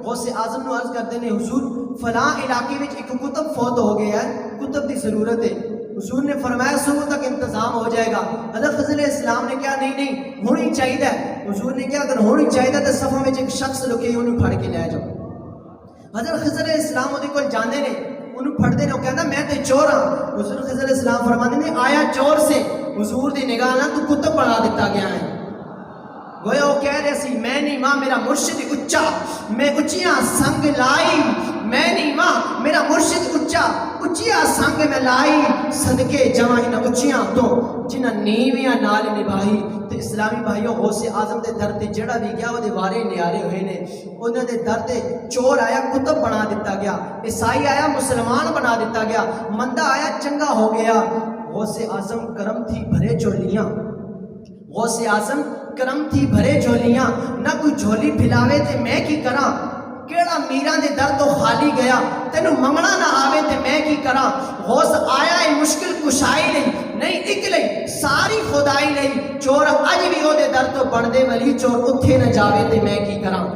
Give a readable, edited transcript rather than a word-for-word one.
غوث اعظم نو عرض کرتے ہیں حضور فلاں علاقے میں ایک کتب فوت ہو گیا ہے، کتب کی ضرورت ہے۔ حضور نے فرمایا صبح تک انتظام ہو جائے گا۔ حضرت خضر علیہ السلام نے کہا نہیں ہونی چاہیے۔ حضور نے کہا اگر ہونی چاہیے تو صفوں میں ایک شخص لکے انہوں پھڑ کے لے جاؤ۔ حضرت خضر علیہ السلام وہ کول جانے نے، انہوں پھڑتے نے، وہ کہنا میں تے چور ہاں۔ حضور خضر علیہ السلام فرماتے نے آیا چور سے، حضور دی نگاہ نہ تو کتب بنا دیتا گیا ہے۔ گویا وہ کہہ رہے سی میں نہیں ماں میرا مرشد اچا، میں اچیاں سنگ لائی، میں نہیں ماں میرا مرشد اچا، اچیاں سنگ میں لائی، صدقے جمع انہاں اچیاں تو جنہاں نیویاں نال نبھائی۔ تو اسلامی بھائیوں غوث اعظم دے در تے جڑا بھی گیا وہ دے وارے نیارے ہوئے نے، انہوں دے در تے چور آیا کتب بنا دیتا گیا، عیسائی آیا مسلمان بنا دیتا گیا، مندہ آیا چنگا ہو گیا۔ غوث اعظم کرم تھی بھرے جھولیاں، غوث اعظم کرم تھی بھرے جھولیاں، نہ کوئی جھولی پھلاوے تے میں کی کراں، کیڑا میران دے در تو خالی گیا، تینوں منگنا نہ آوے تے میں کی کراں۔ غوث آیا ہے مشکل کشائی نہیں ایک لئی ساری خدائی نہیں، چور اج بھی او دے در تو بڑھ دے ولی چور اتھے نہ جاوے تے میں کی کراں۔